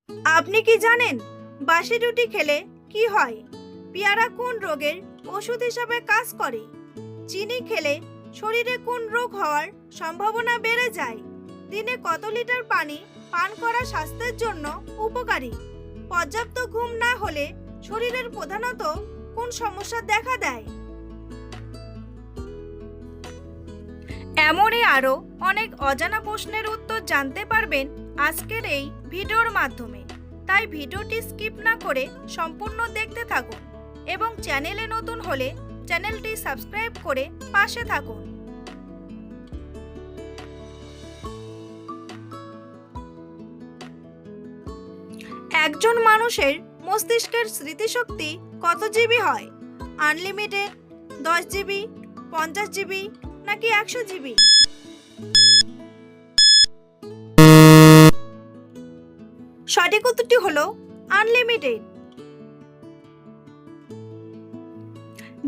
আপনি কি জানেন বাসি রুটি খেলে কি হয়? পেয়ারা কোন রোগের ওষুধ হিসাবে কাজ করে? চিনি খেলে শরীরে কোন রোগ হওয়ার সম্ভাবনা বেড়ে যায়? দিনে কত লিটার পানি পান করা স্বাস্থ্যের জন্য উপকারী? পর্যাপ্ত ঘুম না হলে শরীরের প্রধানত কোন সমস্যা দেখা দেয়? এমনই আরও অনেক অজানা প্রশ্নের উত্তর জানতে পারবেন আজকের এই ভিডিওর মাধ্যমে। তাই ভিডিওটি স্কিপ না করে সম্পূর্ণ দেখতে থাকুন এবং চ্যানেলে নতুন হলে চ্যানেলটি সাবস্ক্রাইব করে পাশে থাকুন। একজন মানুষের মস্তিষ্কের স্মৃতিশক্তি কত জিবি হয়? আনলিমিটেড, 10 জিবি, 50 জিবি নাকি 100 জিবি? সঠিক উত্তরটি হলো আনলিমিটেড।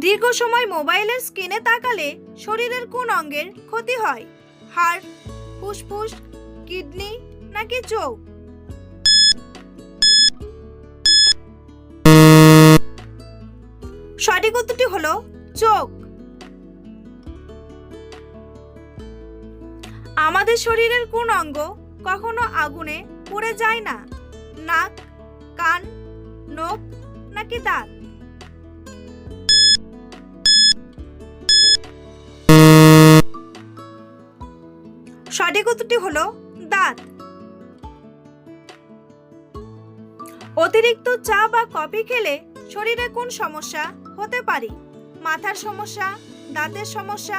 দীর্ঘ সময় মোবাইলের স্ক্রিনে তাকালে শরীরের কোন অঙ্গের ক্ষতি হয়? হাড়, ফুসফুস, কিডনি নাকি চোখ? সঠিক উত্তরটি হলো চোখ। আমাদের শরীরের কোন অঙ্গ কখনো আগুনে পুড়ে যায় না? নাক, কান, নখ নাকি দাঁত? সঠিক উত্তরটি হলো দাঁত। অতিরিক্ত চা বা কফি খেলে শরীরে কোন সমস্যা হতে পারে? মাথার সমস্যা, দাঁতের সমস্যা,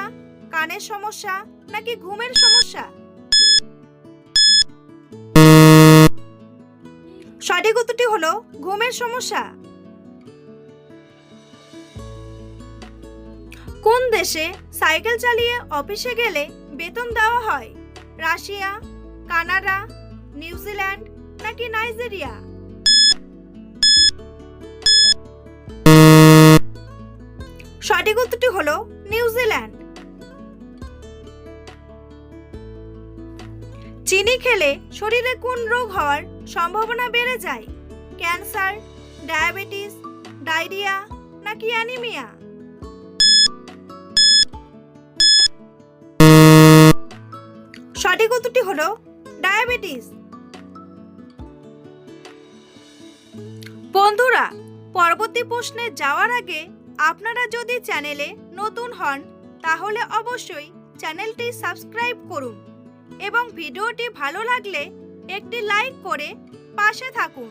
কানের সমস্যা নাকি ঘুমের সমস্যা? সঠিক উত্তরটি হলো ঘুমের সমস্যা। কোন দেশে সাইকেল চালিয়ে অফিসে গেলে বেতন দেওয়া হয়? রাশিয়া, কানাডা, নিউজিল্যান্ড নাকি নাইজেরিয়া? সঠিক উত্তরটি হলো নিউজিল্যান্ড। চিনি খেলে শরীরে কোন রোগ হওয়ার সম্ভাবনা বেড়ে যায়? ক্যান্সার, ডায়াবেটিস, ডায়রিয়া নাকি অ্যানিমিয়া? সঠিক উত্তরটি হলো ডায়াবেটিস। বন্ধুরা, পরবর্তী প্রশ্নে যাওয়ার আগে আপনারা যদি চ্যানেলে নতুন হন তাহলে অবশ্যই চ্যানেলটি সাবস্ক্রাইব করুন এবং ভিডিওটি ভালো লাগলে একটি লাইক করে পাশে থাকুন।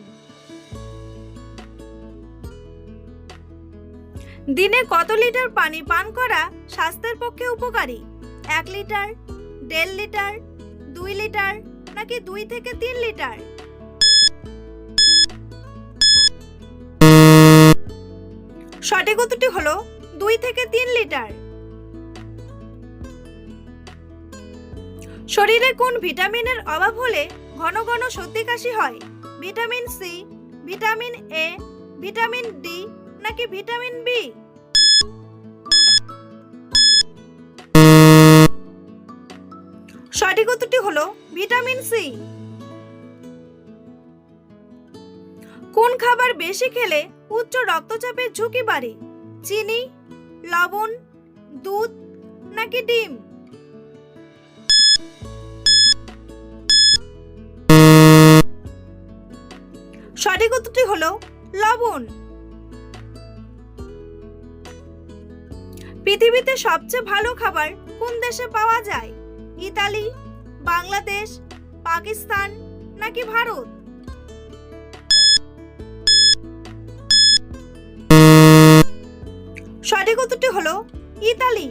দিনে কত লিটার পানি পান করা স্বাস্থ্যের পক্ষে উপকারী? 1 লিটার, 1.5 লিটার, 2 লিটার নাকি 2 থেকে 3 লিটার? সঠিক উত্তরটি হলো 2 থেকে 3 লিটার। শরীরে কোন ভিটামিনের অভাব হলে ঘন ঘন সর্দি কাশি হয়? Vitamin C, vitamin A, vitamin D নাকি ভিটামিন বি? সঠিক উত্তরটি হলো ভিটামিন সি। কোন খাবার বেশি খেলে উচ্চ রক্তচাপের ঝুঁকি বাড়ে? চিনি, লবণ, দুধ নাকি ডিম? সঠিক উত্তরটি হলো লবণ। পৃথিবীতে সবচেয়ে ভালো খাবার কোন দেশে পাওয়া যায়? ইতালি, বাংলাদেশ, পাকিস্তান নাকি ভারত? সঠিক উত্তরটি হলো ইতালি।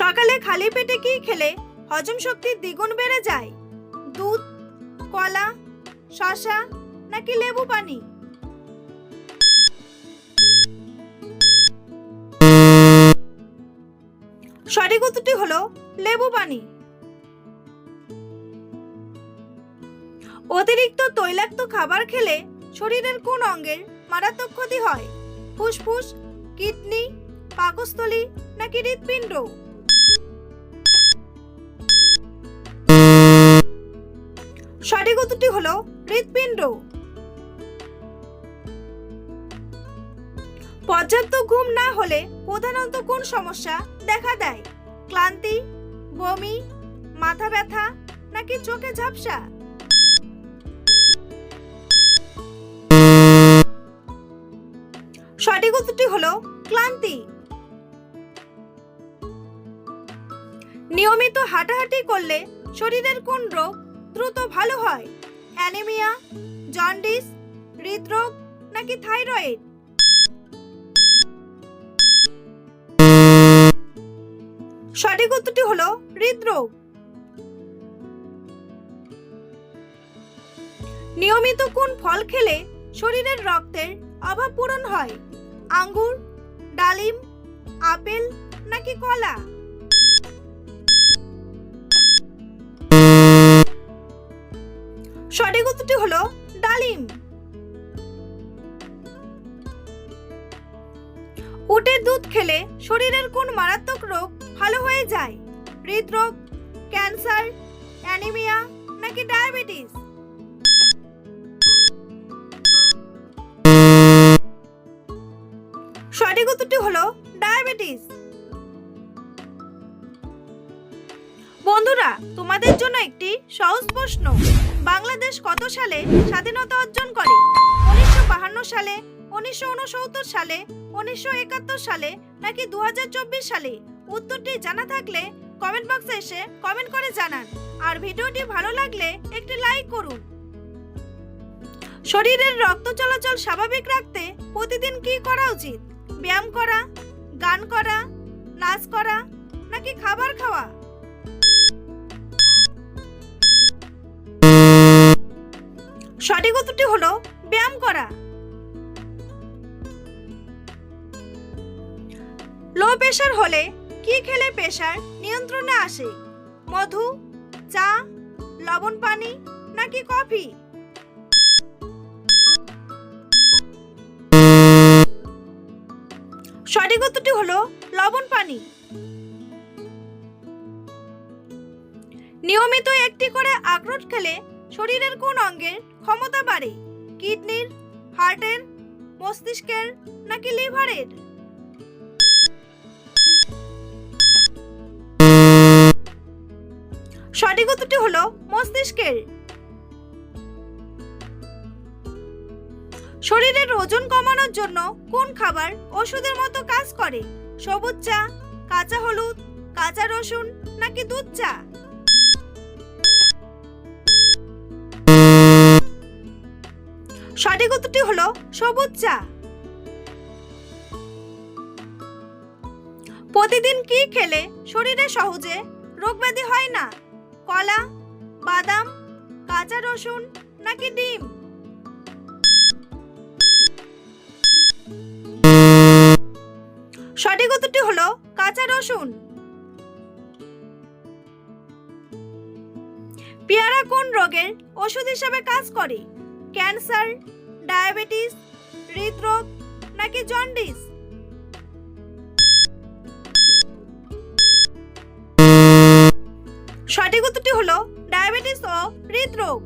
সকালে খালি পেটে কি খেলে হজম শক্তি দ্বিগুণ বেড়ে যায়? দুধ, কলা, শসা নাকি লেবু পানি? সঠিক উত্তরটি হলো লেবু পানি। অতিরিক্ত তৈলাক্ত খাবার খেলে শরীরের কোন অঙ্গের মারাত্মক ক্ষতি হয়? ফুসফুস, কিডনি, পাকস্থলী নাকি হৃৎপিণ্ড? উত্তরটি হলো হৃৎপিণ্ড। পর্যাপ্ত ঘুম না হলে প্রধানত কোন সমস্যা দেখা দেয়? ক্লান্তি, বমি, মাথা ব্যথা নাকি চোখে ঝাপসা? সঠিক উত্তরটি হলো ক্লান্তি। নিয়মিত হাঁটাহাঁটি করলে শরীরের কোন রোগ দ্রুত ভালো হয়? অ্যানিমিয়া, জন্ডিস, হৃদরোগ নাকি থাইরয়েড? সঠিক উত্তরটি হলো হৃদরোগ। নিয়মিত কোন ফল খেলে শরীরের রক্তের অভাব পূরণ হয়? আঙ্গুর, ডালিম, আপেল নাকি কলা? সঠিক উত্তরটি হলো ডালিম। উটের দুধ খেলে শরীরের কোন মারাত্মক রোগ ভালো হয়ে যায়? হৃদরোগ, ক্যান্সার, অ্যানিমিয়া নাকি ডায়াবেটিস? সঠিক উত্তরটি হলো ডায়াবেটিস। বন্ধুরা, তোমাদের জন্য একটি সহজ প্রশ্ন। বাংলাদেশ কত সালে স্বাধীনতা অর্জন করে? 1952 সালে, 1969 সালে, 1971 সালে নাকি 2024 সালে? উত্তরটি জানা থাকলে কমেন্ট বক্সে এসে কমেন্ট করে জানান। আর ভিডিওটি ভালো লাগলে একটি লাইক করুন। শরীরের রক্ত চলাচল স্বাভাবিক রাখতে প্রতিদিন কি করা উচিত? ব্যায়াম করা, গান করা, নাচ করা নাকি খাবার খাওয়া? সঠিক উত্তরটি হলো ব্যায়াম করা। লো প্রেশার হলে কি খেলে প্রেশার নিয়ন্ত্রণে আসে? মধু, চা, লবণ পানি নাকি কফি? সঠিক উত্তরটি হলো লবণ পানি। নিয়মিত একটি করে আখরোট খেলে শরীরের কোন অঙ্গের ক্ষমতা বাড়ে? কিডনির, হার্টের, মস্তিষ্কের নাকি লিভারের? সঠিক উত্তরটি হলো মস্তিষ্কের। শরীরের ওজন কমানোর জন্য কোন খাবার ওষুধের মতো কাজ করে? সবুজ চা, কাঁচা হলুদ, কাঁচা রসুন নাকি দুধ চা? সঠিক উত্তরটি হলো সবুজ চা। প্রতিদিন কি খেলে শরীরে সহজে রোগব্যাধি হয় না? কলা, বাদাম, কাঁচা রসুন নাকি ডিম? সঠিক উত্তরটি হলো কাঁচা রসুন। পেয়ারা কোন রোগের ওষুধ হিসেবে কাজ করে? ক্যান্সার, ডায়াবেটিস, হৃদরোগ নাকি জন্ডিস? সঠিক উত্তরটি হলো ডায়াবেটিস ও হৃদরোগ।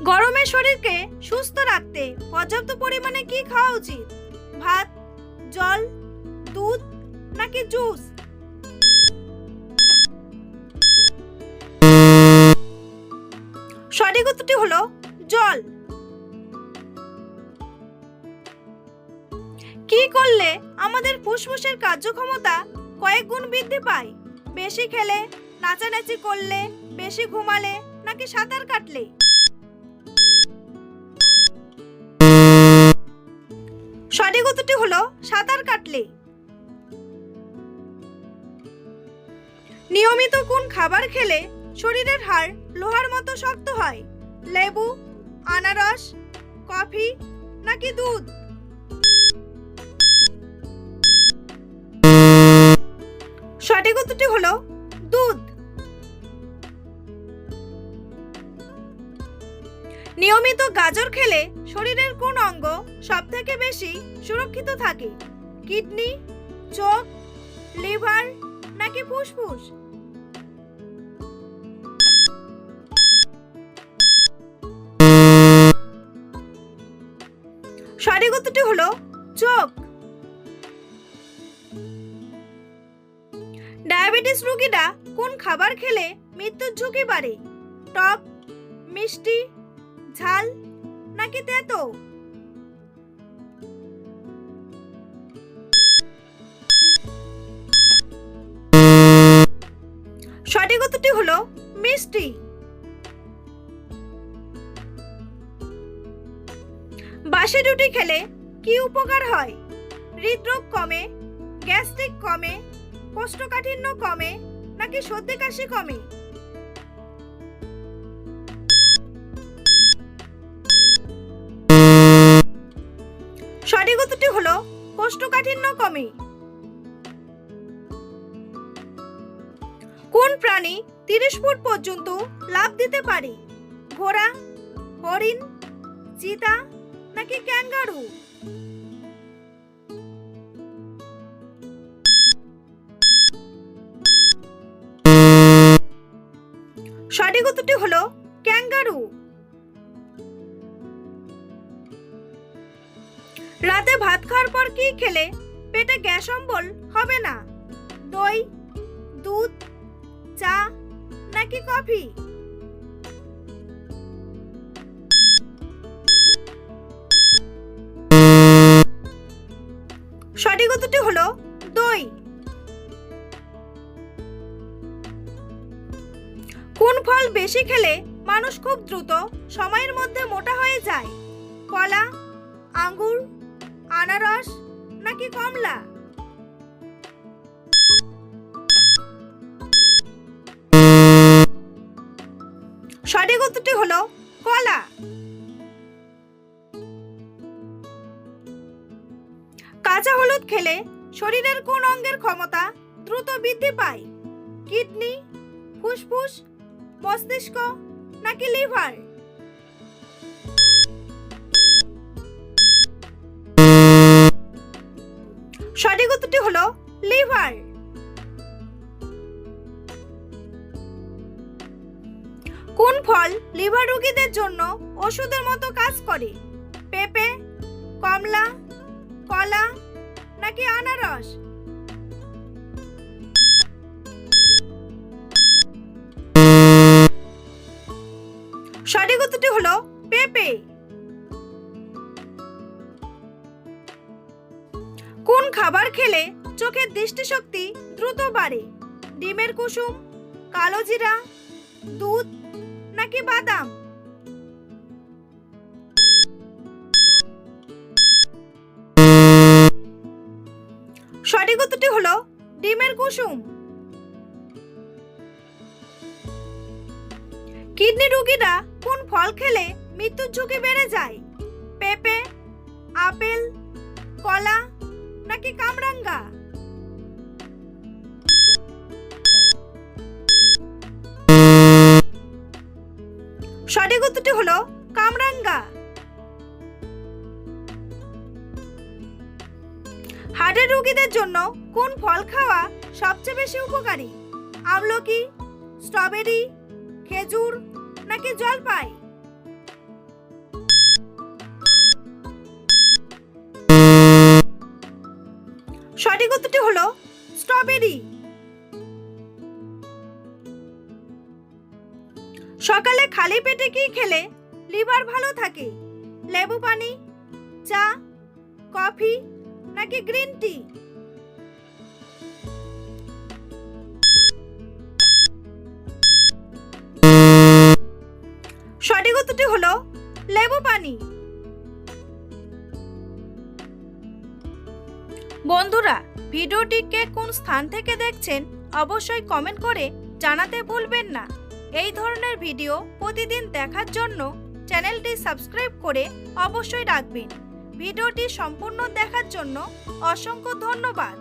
গরমে শরীরকে সুস্থ রাখতে পর্যাপ্ত পরিমাণে কি খাওয়া উচিত? ভাত, জল, দুধ নাকি জুস? সঠিক উত্তরটি হলো জল। কি করলে আমাদের ফুসফুসের কার্যক্ষমতা কয়েক গুণ বৃদ্ধি পায়? বেশি খেলে, নাচানাচি করলে, বেশি ঘুমালে নাকি সাঁতার কাটলে? সঠিক উত্তরটি হলো সাঁতার কাটলে। নিয়মিত কোন খাবার খেলে শরীরের হাড় লোহার মতো শক্ত হয়? লেবু, আনারস, কফি নাকি দুধ? সঠিক উত্তরটি হলো দুধ। নিয়মিত গাজর খেলে শরীরের কোন অঙ্গ সবথেকে বেশি সুরক্ষিত থাকে? কিডনি, চোখ, লিভার নাকি ফুসফুস? সঠিক উত্তরটি হলো চোখ। ডায়াবেটিস রোগীরা কোন খাবার খেলে মৃত্যুর ঝুঁকি বাড়ে? টক, মিষ্টি, ঝাল নাকি তেতো? সঠিক উত্তরটি হলো মিষ্টি। বাসি রুটি খেলে কি উপকার হয়? হৃদরোগ কমে, গ্যাস্ট্রিক কমে, কোষ্ঠকাঠিন্য কমে নাকি সর্দি কাশি কমে? সঠিক উত্তরটি হলো কোষ্ঠকাঠিন্য কমে। কোন প্রাণী 30 ফুট পর্যন্ত লাফ দিতে পারে? ঘোড়া, হরিণ, চিতা নাকি ক্যাঙ্গারু? সঠিক উত্তরটি হলো ক্যাঙ্গারু। রাতে ভাত খাওয়ার পর কি খেলে পেটে গ্যাস অম্বল হবে না? দই, দুধ, চা নাকি কফি? সঠিক উত্তরটি হলো দই। কোন ফল বেশি খেলে মানুষ খুব দ্রুত সময়ের মধ্যে মোটা হয়ে যায়? কলা, আঙ্গুর, আনারস নাকি কমলা? সঠিক উত্তরটি হলো কলা। কাঁচা হলুদ খেলে শরীরের কোন অঙ্গের ক্ষমতা দ্রুত বৃদ্ধি পায়? কিডনি, ফুসফুস, মস্তিষ্ক নাকি লিভার? সঠিক উত্তরটি হলো লিভার। কোন ফল লিভার রোগীদের জন্য ওষুধের মতো কাজ করে? পেঁপে, কমলা, কলা নাকি আনারস? সঠিক উত্তরটি হলো পেঁপে। কোন খাবার খেলে চোখের দৃষ্টিশক্তি দ্রুত বাড়ে? ডিমের কুসুম, কালো জিরা, দুধ নাকি বাদাম? সঠিক উত্তরটি হলো ডিমের কুসুম। কিডনি রোগীরা কোন ফল খেলে মৃত্যুর ঝুঁকি বেড়ে যায়? পেঁপে, আপেল, কলা নাকি কামরাঙ্গা? সঠিক উত্তরটি হলো কামরাঙ্গা। হার্টের রোগীদের জন্য কোন ফল খাওয়া সবচেয়ে বেশি উপকারী? আমলকি, স্ট্রবেরি, খেজুর নাকি জলপাই? সঠিক উত্তরটি হলো স্ট্রবেরি। সকালে খালি পেটে কি খেলে লিভার ভালো থাকে? লেবু পানি, চা, কফি নাকি গ্রিন টি? সঠিক উত্তরটি হলো লেবু পানি। বন্ধুরা, ভিডিওটিকে কোন স্থান থেকে দেখছেন অবশ্যই কমেন্ট করে জানাতে ভুলবেন না। এই ধরনের ভিডিও প্রতিদিন দেখার জন্য চ্যানেলটি সাবস্ক্রাইব করে অবশ্যই রাখবেন। ভিডিওটি সম্পূর্ণ দেখার জন্য অসংখ্য ধন্যবাদ।